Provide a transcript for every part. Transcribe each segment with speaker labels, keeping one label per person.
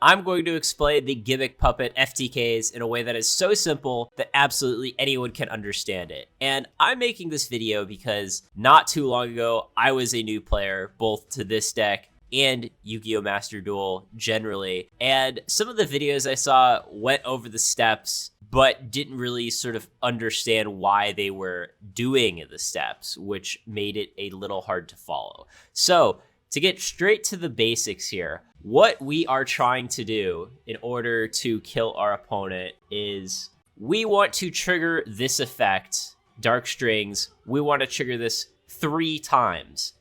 Speaker 1: I'm going to explain the Gimmick Puppet FTKs in a way that is so simple that absolutely anyone can understand it. And I'm making this video because not too long ago, I was a new player, both to this deck and Yugioh Master Duel generally. And some of the videos I saw went over the steps, but didn't really sort of understand why they were doing the steps, which made it a little hard to follow. So to get straight to the basics here, what we are trying to do in order to kill our opponent is we want to trigger this effect, Dark Strings. We want to trigger this 3 times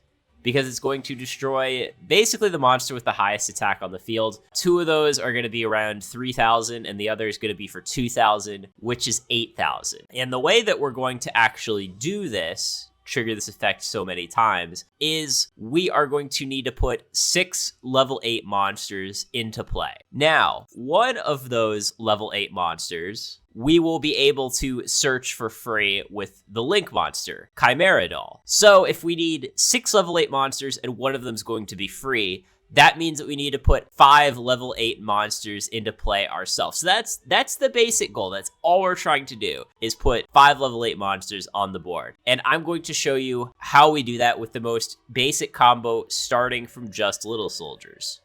Speaker 1: because it's going to destroy basically the monster with the highest attack on the field. 2 of those are going to be around 3,000 and the other is going to be for 2,000, which is 8,000. And the way that we're going to actually do this, trigger this effect so many times, is we are going to need to put 6 level 8 monsters into play. Now, one of those level 8 monsters we will be able to search for free with the Link monster, Chimera Doll. So if we need 6 level 8 monsters and one of them is going to be free, that means that we need to put 5 level 8 monsters into play ourselves. So that's the basic goal. That's all we're trying to do, is put 5 level 8 monsters on the board. And I'm going to show you how we do that with the most basic combo, starting from just Little Soldiers.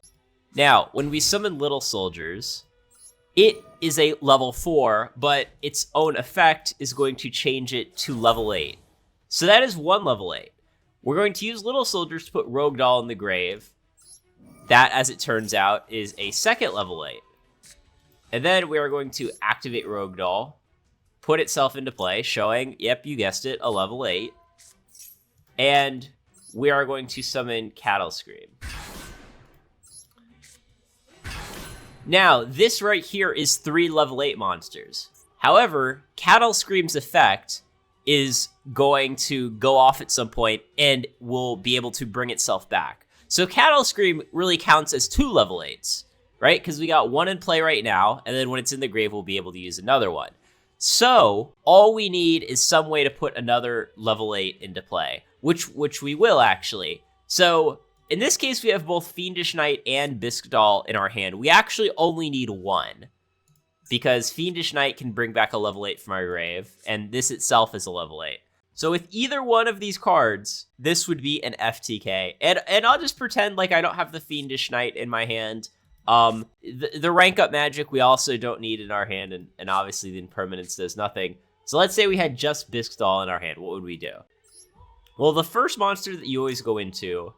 Speaker 1: Now, when we summon Little Soldiers, it is a level 4, but its own effect is going to change it to level 8. So that is 1 level 8. We're going to use Little Soldiers to put Rouge Doll in the grave. That, as it turns out, is a 2nd level 8. And then we are going to activate Rouge Doll, put itself into play, showing, yep, you guessed it, a level 8. And we are going to summon Cattle Scream. Now, this right here is 3 level 8 monsters. However, Cattle Scream's effect is going to go off at some point and will be able to bring itself back. So Cattle Scream really counts as 2 level 8s, right? Because we got 1 in play right now, and then when it's in the grave, we'll be able to use another one. So all we need is some way to put another level 8 into play, which we will actually. So in this case, we have both Fiendish Knight and Bisque Doll in our hand. We actually only need 1, because Fiendish Knight can bring back a level 8 from our grave, and this itself is a level 8. So with either one of these cards, this would be an FTK. And I'll just pretend like I don't have the Fiendish Knight in my hand. The rank up magic we also don't need in our hand, and obviously the impermanence does nothing. So let's say we had just Bisque Doll in our hand. What would we do? Well, the first monster that you always go into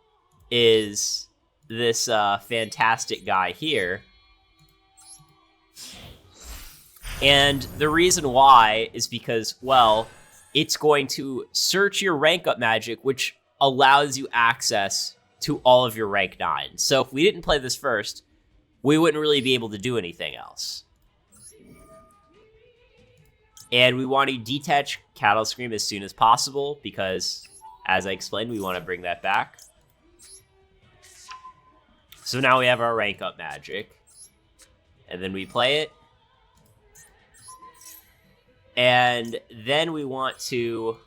Speaker 1: is this fantastic guy here. And the reason why is because, well, it's going to search your rank up magic, which allows you access to all of your rank 9. So if we didn't play this first, we wouldn't really be able to do anything else. And we want to detach Cattle Scream as soon as possible because, as I explained, we want to bring that back. So now we have our rank up magic. And then we play it. And then we want to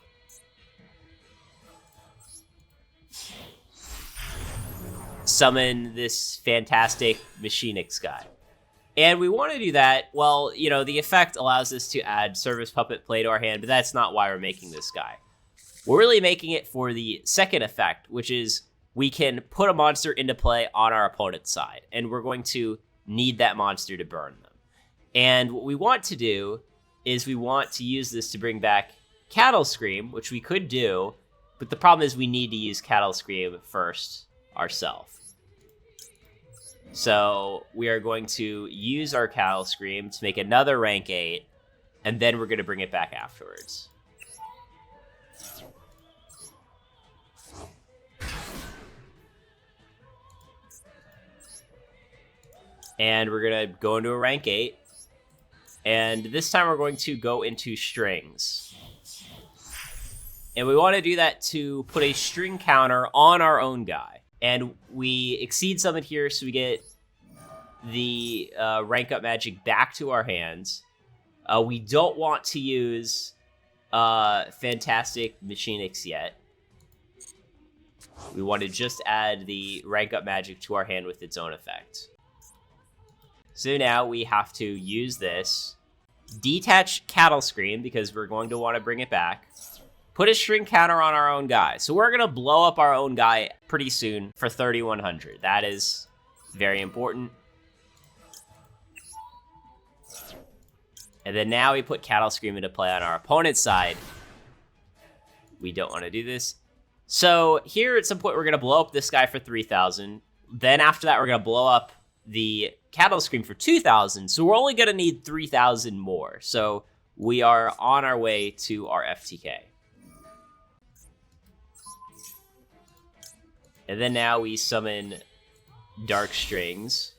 Speaker 1: summon this fantastic Machinix guy. And we want to do that, well, you know, the effect allows us to add Service Puppet Play to our hand, but that's not why we're making this guy. We're really making it for the second effect, which is we can put a monster into play on our opponent's side, and we're going to need that monster to burn them. And what we want to do is we want to use this to bring back Cattle Scream, which we could do, but the problem is we need to use Cattle Scream first ourselves. So we are going to use our Cattle Scream to make another rank 8, and then we're going to bring it back afterwards. And we're going to go into a rank 8. And this time we're going to go into strings. And we want to do that to put a string counter on our own guy. And we exceed summon here, so we get the rank up magic back to our hands. We don't want to use Fantastic Machinix yet. We want to just add the rank up magic to our hand with its own effect. So now we have to use this, detach cattle scream because we're going to want to bring it back, put a string counter on our own guy. So we're going to blow up our own guy pretty soon for 3,100. That is very important. And then now we put cattle scream into play on our opponent's side. We don't want to do this. So here at some point, we're going to blow up this guy for 3,000. Then after that, we're going to blow up the cattle scream for 2,000. So we're only going to need 3,000 more. So we are on our way to our FTK. And then now we summon Dark Strings.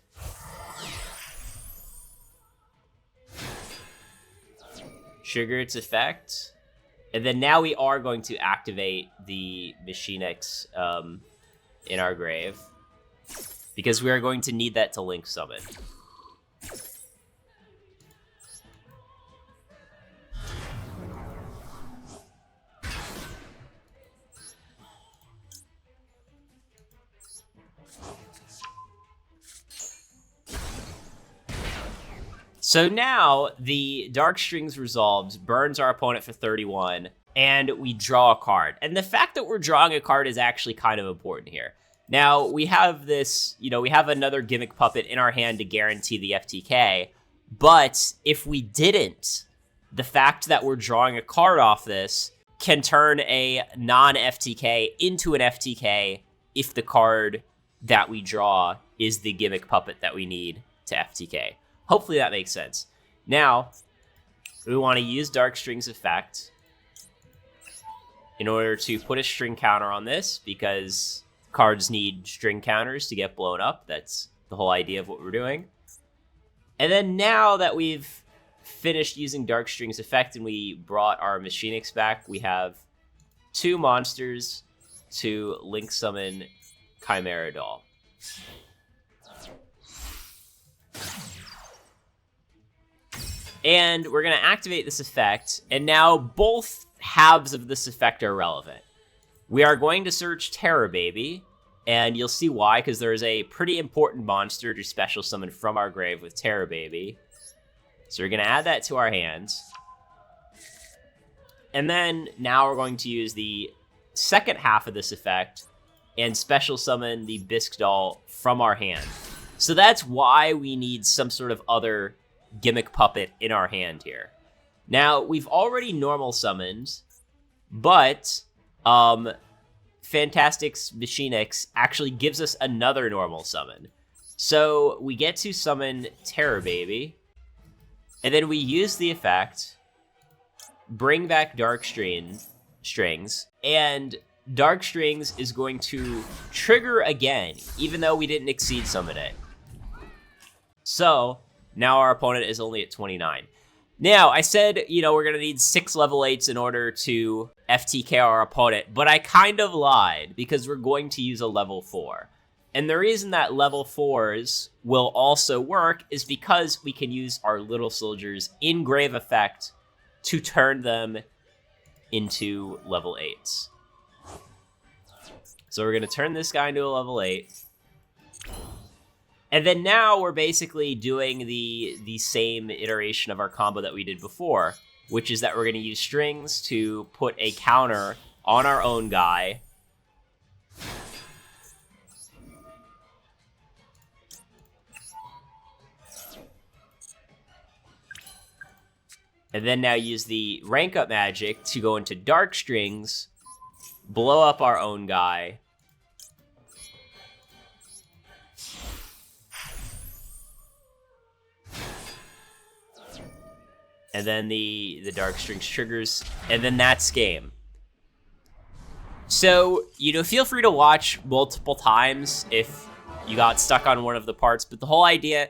Speaker 1: Trigger its effect. And then now we are going to activate the Machine X in our grave, because we are going to need that to link summon. So now the Dark Strings resolved, burns our opponent for 31, and we draw a card. And the fact that we're drawing a card is actually kind of important here. Now, we have this, we have another Gimmick Puppet in our hand to guarantee the FTK, but if we didn't, the fact that we're drawing a card off this can turn a non-FTK into an FTK if the card that we draw is the Gimmick Puppet that we need to FTK. Hopefully that makes sense. Now, we want to use Dark Strings effect in order to put a string counter on this, because cards need string counters to get blown up. That's the whole idea of what we're doing. And then now that we've finished using Dark Strings effect and we brought our Machine X back, we have 2 monsters to link summon Chimera Doll. And we're going to activate this effect, and now both halves of this effect are relevant. We are going to search Terror Baby, and you'll see why, because there is a pretty important monster to special summon from our grave with Terror Baby. So we're going to add that to our hands. And then now we're going to use the second half of this effect and special summon the Bisque Doll from our hand. So that's why we need some sort of other Gimmick Puppet in our hand here. Now, we've already normal summoned, but Fantastic's Machine X actually gives us another normal summon. So we get to summon Terror Baby, and then we use the effect, bring back Dark Strings, and Dark Strings is going to trigger again, even though we didn't exceed summon it. So now our opponent is only at 29. Now, I said, we're going to need 6 level 8s in order to FTK our opponent, but I kind of lied, because we're going to use a level 4. And the reason that level 4s will also work is because we can use our Little Soldiers in grave effect to turn them into level 8s. So we're going to turn this guy into a level 8. And then now we're basically doing the same iteration of our combo that we did before, which is that we're going to use strings to put a counter on our own guy. And then now use the rank up magic to go into Dark Strings, blow up our own guy. And then the Dark Strings triggers, and then that's game. So, feel free to watch multiple times if you got stuck on one of the parts, but the whole idea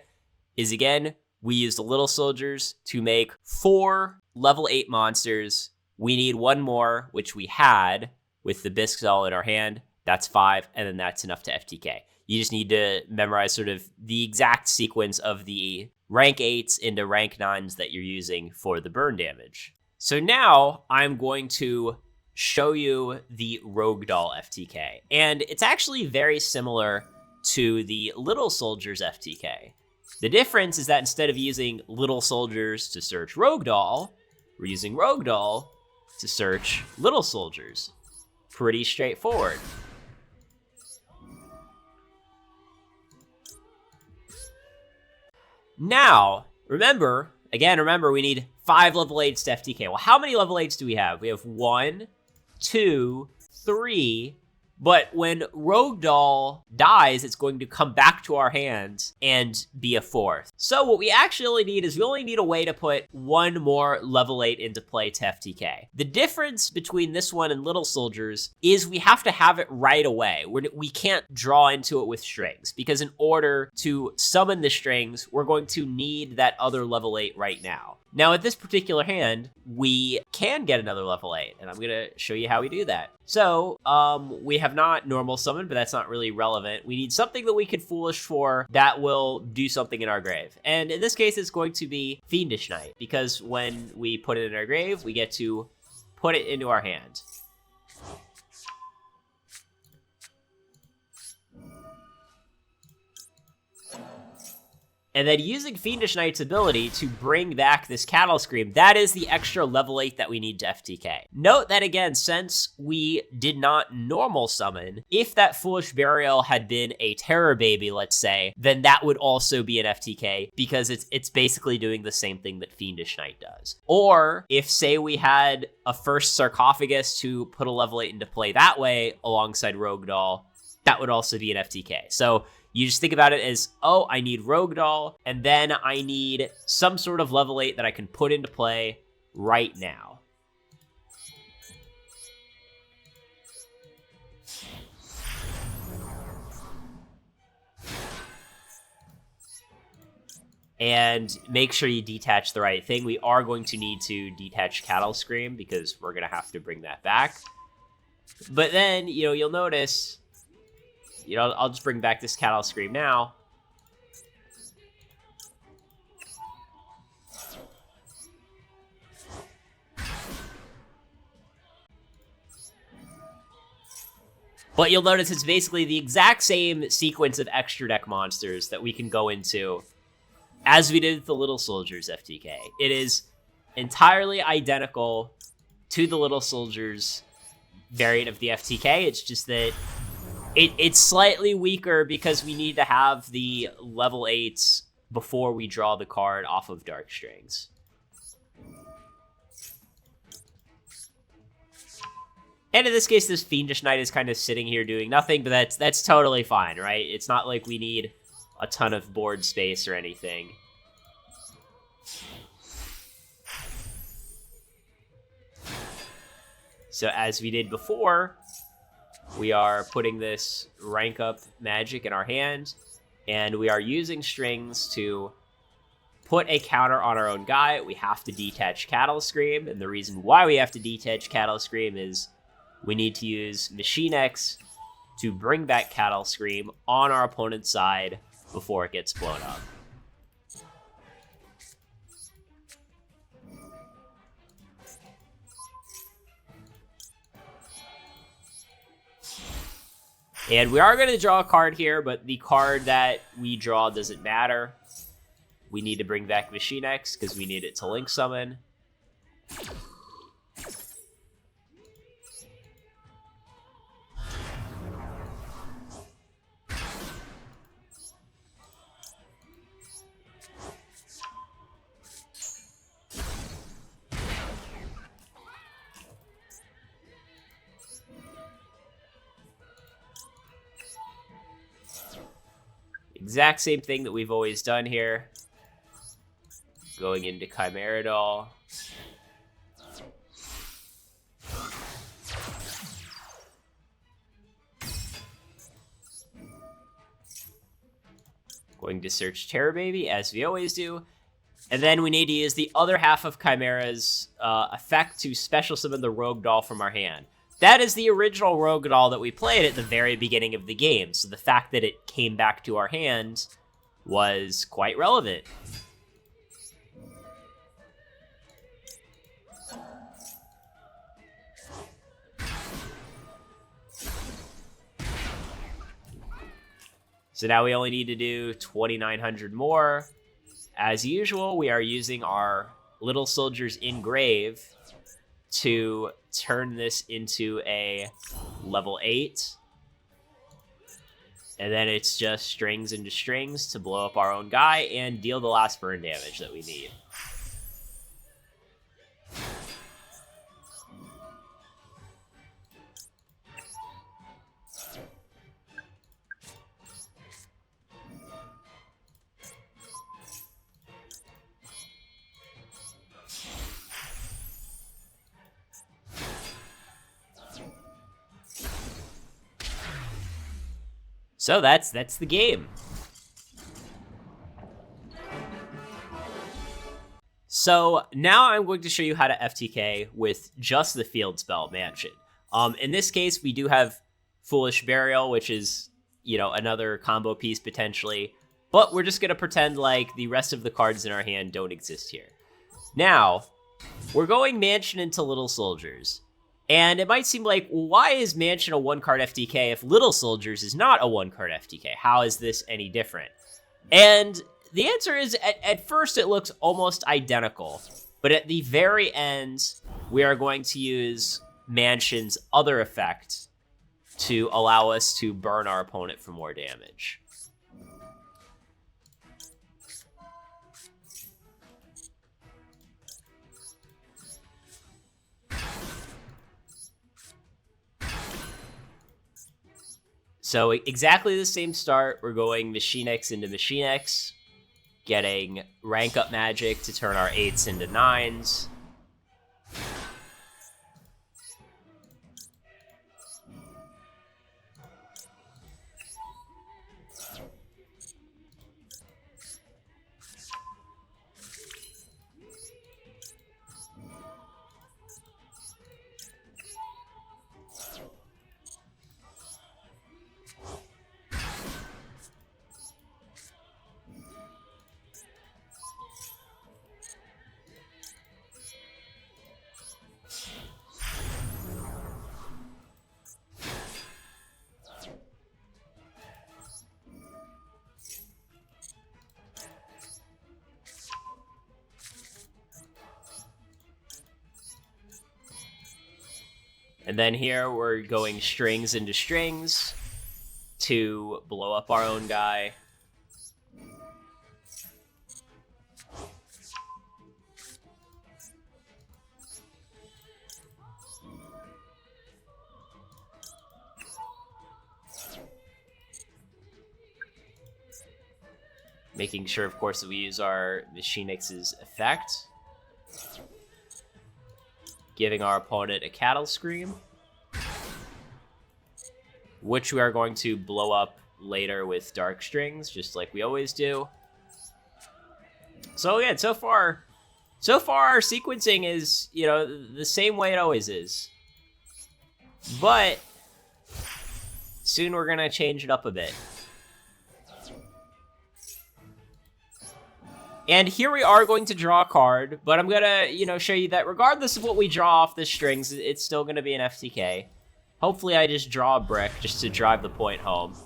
Speaker 1: is, again, we used the Little Soldiers to make 4 level 8 monsters. We need 1 more, which we had with the Bisque Doll in our hand. That's 5, and then that's enough to FTK. You just need to memorize sort of the exact sequence of the rank 8s into rank 9s that you're using for the burn damage. So now I'm going to show you the Rouge Doll FTK. And it's actually very similar to the Little Soldiers FTK. The difference is that instead of using Little Soldiers to search Rouge Doll, we're using Rouge Doll to search Little Soldiers. Pretty straightforward. Now, remember, we need 5 level 8s to FTK. Well, how many level 8s do we have? We have 1, 2, 3, but when Rouge Doll dies, it's going to come back to our hands and be a 4th. So what we actually need is we only need a way to put 1 more level 8 into play to FTK. The difference between this one and Little Soldiers is we have to have it right away. We can't draw into it with strings, because in order to summon the strings, we're going to need that other level 8 right now. Now, at this particular hand, we can get another level 8, and I'm going to show you how we do that. So, we have not normal summon, but that's not really relevant. We need something that we could Foolish for that will do something in our grave. And in this case, it's going to be Fiendish Knight, because when we put it in our grave, we get to put it into our hand. And then using Fiendish Knight's ability to bring back this Cattle Scream, that is the extra level 8 that we need to FTK. Note that again, since we did not normal summon, if that Foolish Burial had been a Terror Baby, let's say, then that would also be an FTK, because it's basically doing the same thing that Fiendish Knight does. Or if, say, we had a first Sarcophagus to put a level 8 into play that way alongside Rouge Doll, that would also be an FTK. So you just think about it as, oh, I need Rouge Doll, and then I need some sort of level 8 that I can put into play right now. And make sure you detach the right thing. We are going to need to detach Cattle Scream, because we're going to have to bring that back. But then, you'll notice, I'll just bring back this Cattle Scream now. But you'll notice it's basically the exact same sequence of extra deck monsters that we can go into as we did with the Little Soldiers FTK. It is entirely identical to the Little Soldiers variant of the FTK. It's just that it's slightly weaker because we need to have the level 8s before we draw the card off of Dark Strings. And in this case, this Fiendish Knight is kind of sitting here doing nothing, but that's totally fine, right? It's not like we need a ton of board space or anything. So as we did before, we are putting this rank up magic in our hand, and we are using strings to put a counter on our own guy. We have to detach Cattle Scream, and the reason why we have to detach Cattle Scream is we need to use Machine X to bring back Cattle Scream on our opponent's side before it gets blown up. And we are going to draw a card here, but the card that we draw doesn't matter. We need to bring back Machine X because we need it to Link Summon. Exact same thing that we've always done here. Going into Chimera Doll. Going to search Terror Baby, as we always do. And then we need to use the other half of Chimera's effect to special summon the Rouge Doll from our hand. That is the original Rouge Doll that we played at the very beginning of the game, so the fact that it came back to our hand was quite relevant. So now we only need to do 2,900 more. As usual, we are using our Little Soldiers Engrave to turn this into a level 8. And then it's just strings into strings to blow up our own guy and deal the last burn damage that we need. So that's the game. So now I'm going to show you how to FTK with just the field spell Mansion. In this case, we do have Foolish Burial, which is, you know, another combo piece potentially, but we're just going to pretend like the rest of the cards in our hand don't exist here. Now, we're going Mansion into Little Soldiers. And it might seem like, well, why is Mansion a one-card FTK if Little Soldiers is not a one-card FTK? How is this any different? And the answer is, at first, it looks almost identical. But at the very end, we are going to use Mansion's other effect to allow us to burn our opponent for more damage. So exactly the same start. We're going Machine X into Machine X, getting rank up magic to turn our 8s into 9s. And then here we're going strings into strings to blow up our own guy. Making sure, of course, that we use our Machine X's effect. Giving our opponent a Cattle Scream, which we are going to blow up later with Dark Strings, just like we always do. So again, so far our sequencing is, you know, the same way it always is. But soon we're gonna change it up a bit. And here we are going to draw a card, but I'm gonna, you know, show you that regardless of what we draw off the strings, it's still gonna be an FTK. Hopefully I just draw a brick just to drive the point home.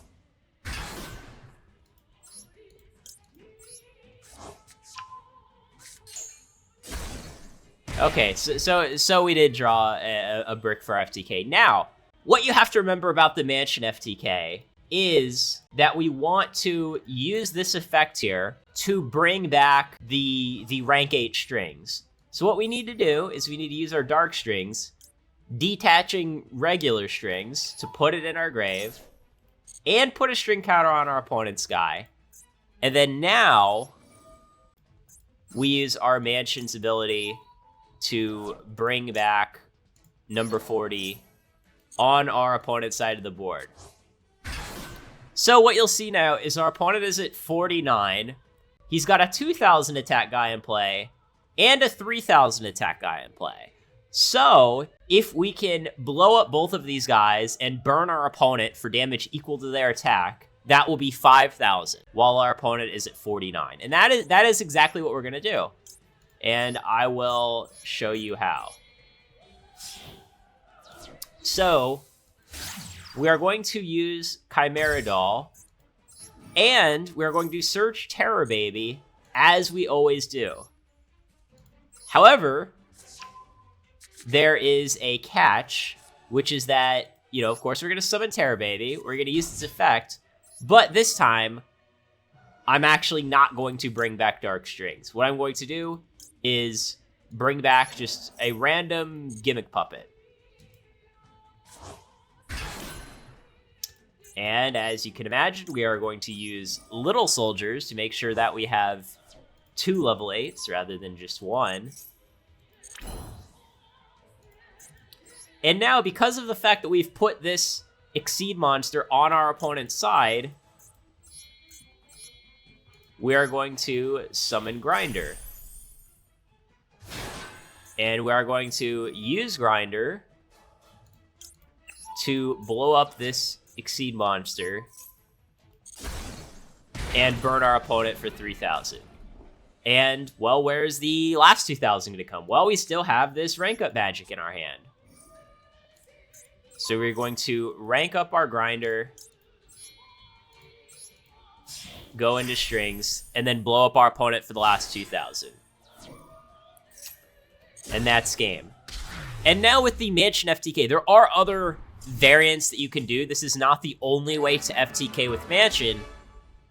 Speaker 1: Okay, so we did draw a brick for FTK. Now, what you have to remember about the Mansion FTK is that we want to use this effect here to bring back the rank 8 strings. So what we need to do is we need to use our dark strings, detaching regular strings to put it in our grave, and put a string counter on our opponent's guy. And then now, we use our Mansion's ability to bring back number 40 on our opponent's side of the board. So what you'll see now is our opponent is at 49. He's got a 2,000 attack guy in play and a 3,000 attack guy in play. So if we can blow up both of these guys and burn our opponent for damage equal to their attack, that will be 5,000 while our opponent is at 49. And that is exactly what we're going to do. And I will show you how. So we are going to use Chimera Doll And we're going to search Terror Baby, as we always do. However, there is a catch, which is that, you know, of course, we're going to summon Terror Baby. We're going to use its effect. But this time, I'm actually not going to bring back Dark Strings. What I'm going to do is bring back just a random Gimmick Puppet. And as you can imagine, we are going to use Little Soldiers to make sure that we have 2 level 8s rather than just 1. And now, because of the fact that we've put this Exceed monster on our opponent's side, we are going to summon Grinder. And we are going to use Grinder to blow up this Exceed monster and burn our opponent for 3,000. And, well, where's the last 2,000 going to come? Well, we still have this rank up magic in our hand. So we're going to rank up our Grinder, go into strings, and then blow up our opponent for the last 2,000. And that's game. And now with the Mansion FTK, there are other variants that you can do. This is not the only way to FTK with Mansion,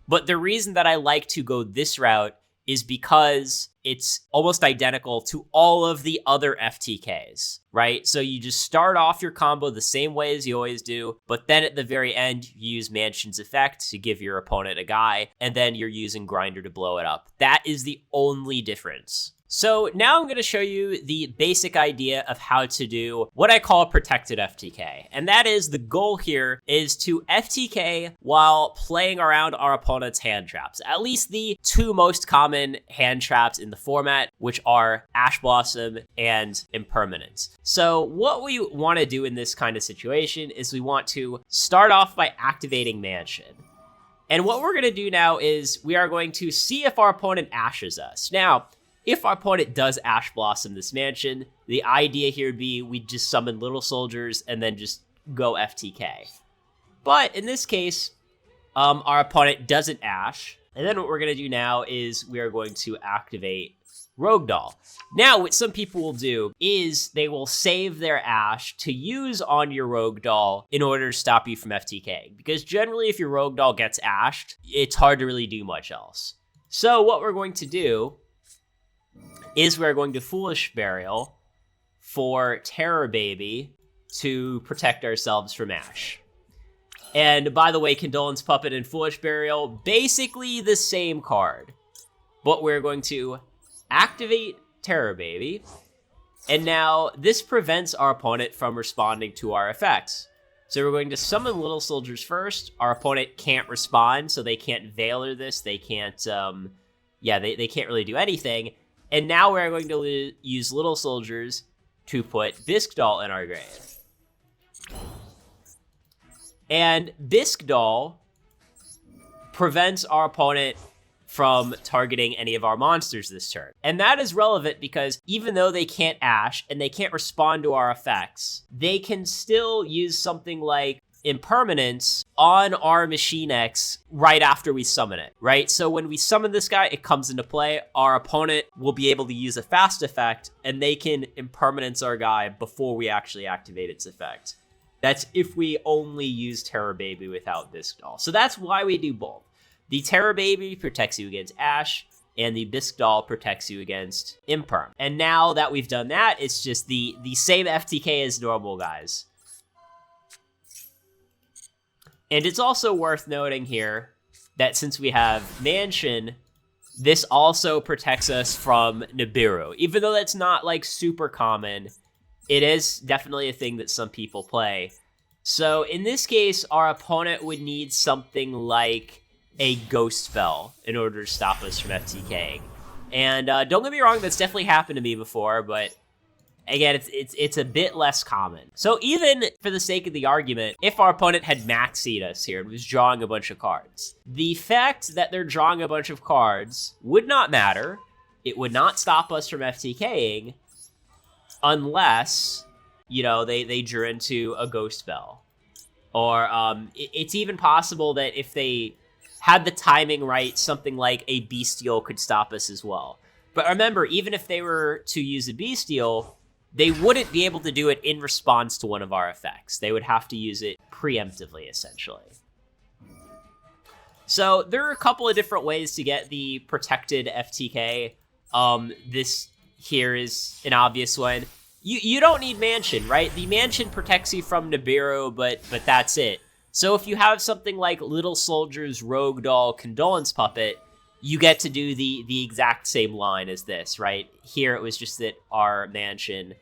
Speaker 1: but the reason that I like to go this route is because it's almost identical to all of the other FTKs, right? So you just start off your combo the same way as you always do, but then at the very end, you use Mansion's effect to give your opponent a guy, and then you're using Grinder to blow it up. That is the only difference. So now I'm going to show you the basic idea of how to do what I call a protected FTK. And that is, the goal here is to FTK while playing around our opponent's hand traps. At least the 2 most common hand traps in the format, which are Ash Blossom and Impermanence. So what we want to do in this kind of situation is we want to start off by activating Mansion. And what we're going to do now is we are going to see if our opponent ashes us. Now, if our opponent does Ash Blossom this Mansion, the idea here would be we just summon Little Soldiers and then just go FTK. But in this case, our opponent doesn't Ash. And then what we're going to do now is we are going to activate Rouge Doll. Now, what some people will do is they will save their Ash to use on your Rouge Doll in order to stop you from FTKing. Because generally, if your Rouge Doll gets ashed, it's hard to really do much else. So what we're going to do is we're going to Foolish Burial for Terror Baby to protect ourselves from Ash. And by the way, Condolence Puppet and Foolish Burial, basically the same card. But we're going to activate Terror Baby, and now this prevents our opponent from responding to our effects. So we're going to summon Little Soldiers first. Our opponent can't respond, so they can't Veiler this. They can't, they can't really do anything. And now we're going to use Little Soldiers to put Bisque Doll in our grave. And Bisque Doll prevents our opponent from targeting any of our monsters this turn. And that is relevant because even though they can't Ash and they can't respond to our effects, they can still use something like Impermanence on our Machine X right after we summon it, right? So when we summon this guy, it comes into play. Our opponent will be able to use a fast effect, and they can Impermanence our guy before we actually activate its effect. That's if we only use Terror Baby without Bisque Doll. So that's why we do both. The Terror Baby protects you against Ash, and the Bisque Doll protects you against Imperm. And now that we've done that, it's just the same FTK as normal, guys. And it's also worth noting here that since we have Mansion, this also protects us from Nibiru. Even though that's not, like, super common, it is definitely a thing that some people play. So in this case, our opponent would need something like a Ghost Spell in order to stop us from FTKing. And don't get me wrong, that's definitely happened to me before, but again, it's a bit less common. So even for the sake of the argument, if our opponent had maxied us here and was drawing a bunch of cards, the fact that they're drawing a bunch of cards would not matter. It would not stop us from FTKing unless, you know, they drew into a Ghost Spell. Or it's even possible that if they had the timing right, something like a Bestial could stop us as well. But remember, even if they were to use a Bestial, they wouldn't be able to do it in response to one of our effects. They would have to use it preemptively, essentially. So there are a couple of different ways to get the protected FTK. This here is an obvious one. You don't need Mansion, right? The Mansion protects you from Nibiru, but that's it. So if you have something like Little Soldier's Rouge Doll Condolence Puppet, you get to do the exact same line as this, right? Here it was just that our Mansion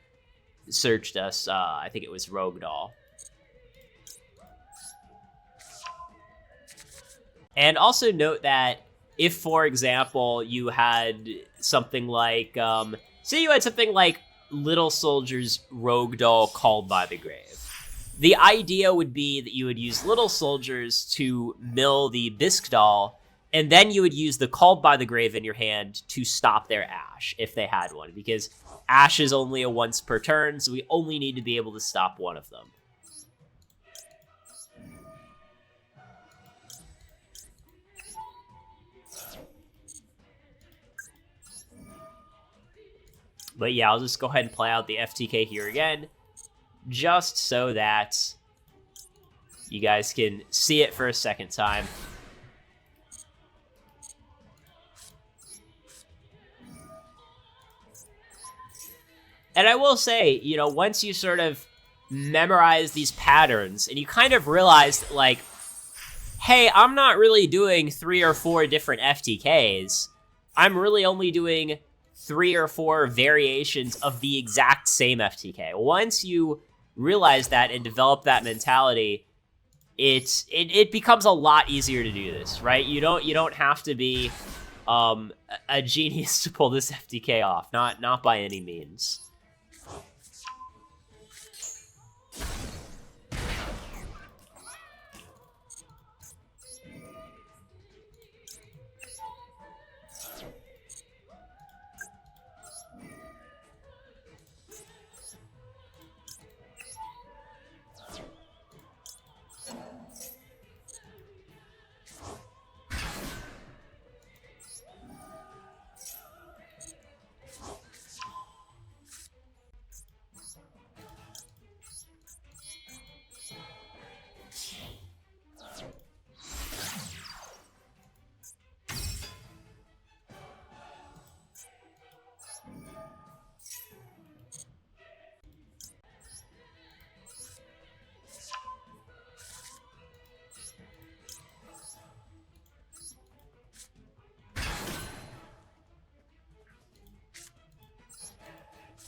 Speaker 1: searched us. I think it was Rouge Doll. And also note that if, for example, you had something like, say you had something like Little Soldier's Rouge Doll Called by the Grave. The idea would be that you would use Little Soldiers to mill the Bisque Doll, and then you would use the Called by the Grave in your hand to stop their Ash, if they had one, because Ash is only a once per turn, so we only need to be able to stop one of them. But yeah, I'll just go ahead and play out the FTK here again, just so that you guys can see it for a second time. And I will say, you know, once you sort of memorize these patterns and you kind of realize that, like, hey, I'm not really doing 3 or 4 different FTKs. I'm really only doing 3 or 4 variations of the exact same FTK. Once you realize that and develop that mentality, it becomes a lot easier to do this, right? You don't have to be a genius to pull this FTK off, not by any means.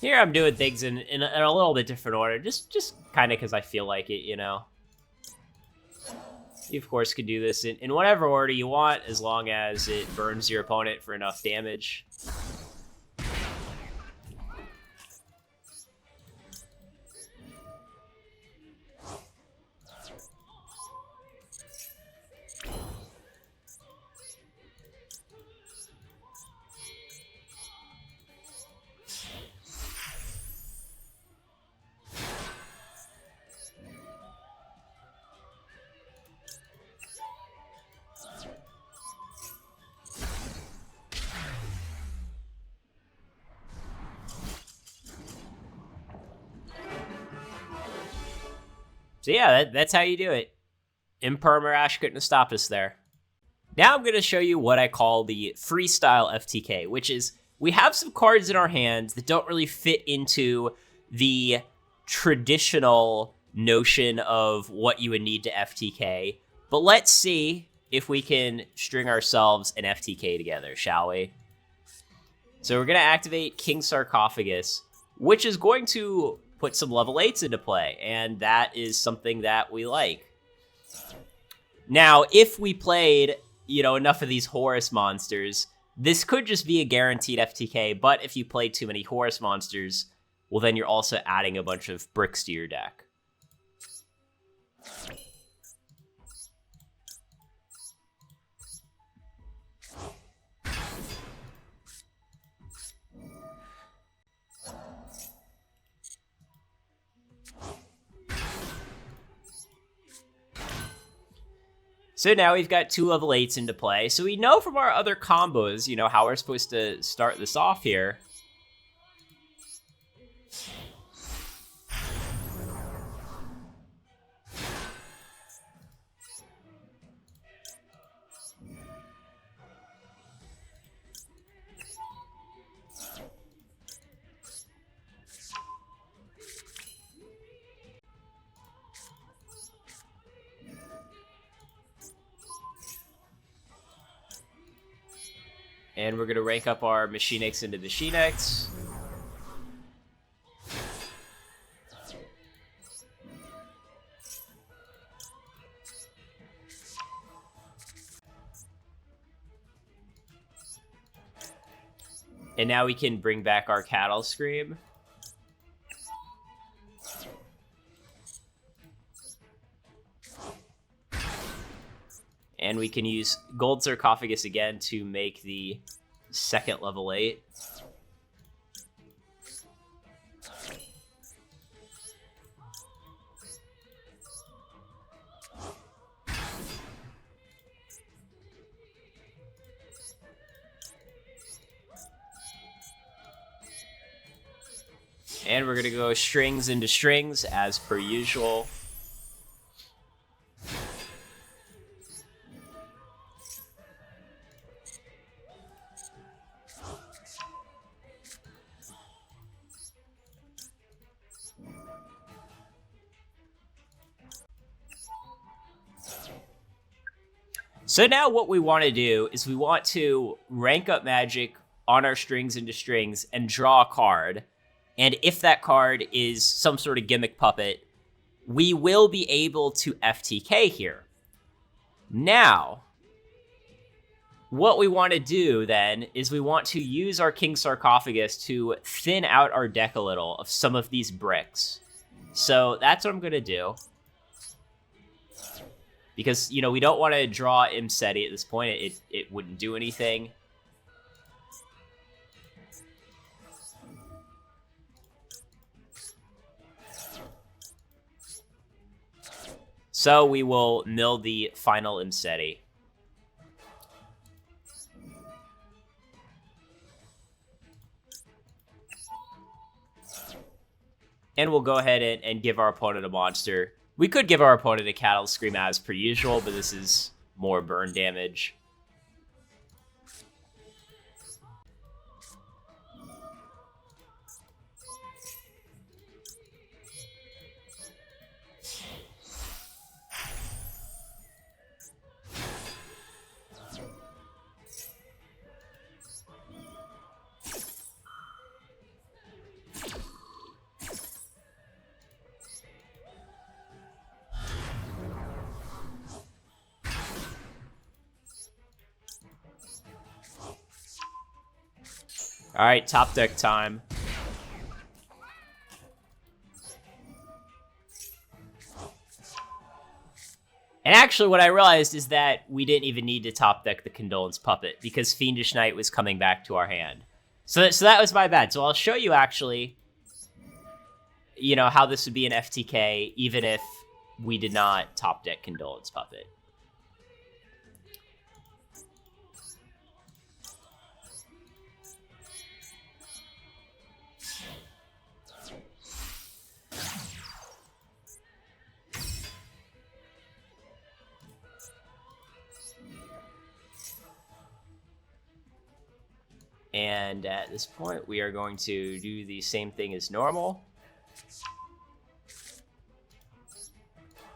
Speaker 1: Here I'm doing things in a little bit different order, just kind of because I feel like it, you know. You, of course, could do this in whatever order you want, as long as it burns your opponent for enough damage. So yeah, that's how you do it. Imperma Ash couldn't have stopped us there. Now I'm going to show you what I call the Freestyle FTK, which is we have some cards in our hands that don't really fit into the traditional notion of what you would need to FTK. But let's see if we can string ourselves an FTK together, shall we? So we're going to activate King Sarcophagus, which is going to put some level 8s into play, and that is something that we like. Now, if we played, you know, enough of these Horus monsters, this could just be a guaranteed FTK, but if you play too many Horus monsters, well, then you're also adding a bunch of bricks to your deck. So now we've got 2 level 8s into play. So we know from our other combos, you know, how we're supposed to start this off here. And we're going to rank up our Machine X into Machine X. And now we can bring back our Cattle Scream. And we can use Gold Sarcophagus again to make the 2nd level 8. And we're going to go strings into strings as per usual. So now what we want to do is we want to rank up magic on our strings into strings and draw a card. And if that card is some sort of Gimmick Puppet, we will be able to FTK here. Now, what we want to do then is we want to use our King Sarcophagus to thin out our deck a little of some of these bricks. So that's what I'm going to do. Because, you know, we don't want to draw Imseti at this point. It wouldn't do anything. So we will mill the final Imseti. And we'll go ahead and give our opponent a monster. We could give our opponent a Cattle Scream as per usual, but this is more burn damage. All right, top deck time. And actually, what I realized is that we didn't even need to top deck the Condolence Puppet because Fiendish Knight was coming back to our hand. So that was my bad. So I'll show you actually, you know, how this would be an FTK even if we did not top deck Condolence Puppet. And at this point, we are going to do the same thing as normal.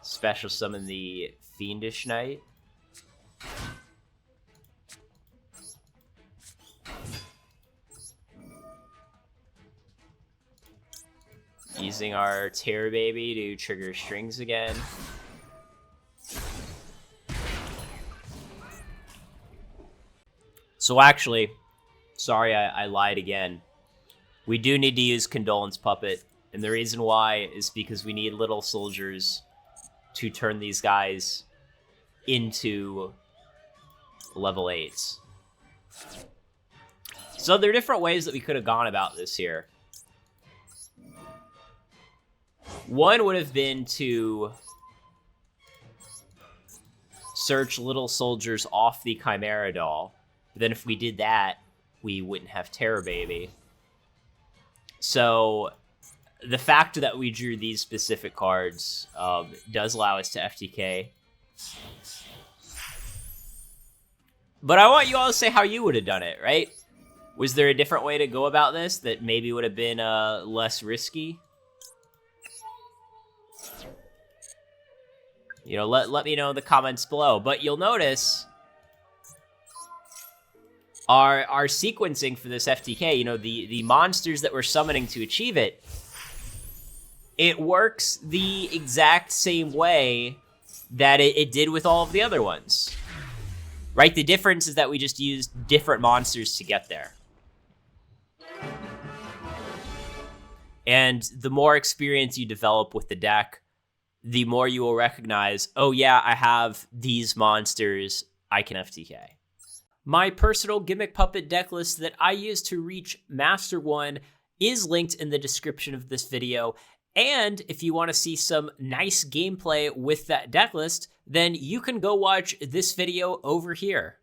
Speaker 1: Special summon the Fiendish Knight. Using our Terror Baby to trigger strings again. So actually, sorry, I lied again. We do need to use Condolence Puppet, and the reason why is because we need little soldiers to turn these guys into level 8s. So there are different ways that we could have gone about this here. One would have been to search little soldiers off the Chimera doll. But then if we did that, we wouldn't have Terror Baby. So the fact that we drew these specific cards does allow us to FTK. But I want you all to say how you would have done it, right? Was there a different way to go about this that maybe would have been less risky? You know, let me know in the comments below. But you'll notice our sequencing for this FTK, you know, the monsters that we're summoning to achieve it, it works the exact same way that it did with all of the other ones. Right? The difference is that we just used different monsters to get there. And the more experience you develop with the deck, the more you will recognize, oh yeah, I have these monsters, I can FTK. My personal Gimmick Puppet deck list that I use to reach Master 1 is linked in the description of this video. And if you want to see some nice gameplay with that deck list, then you can go watch this video over here.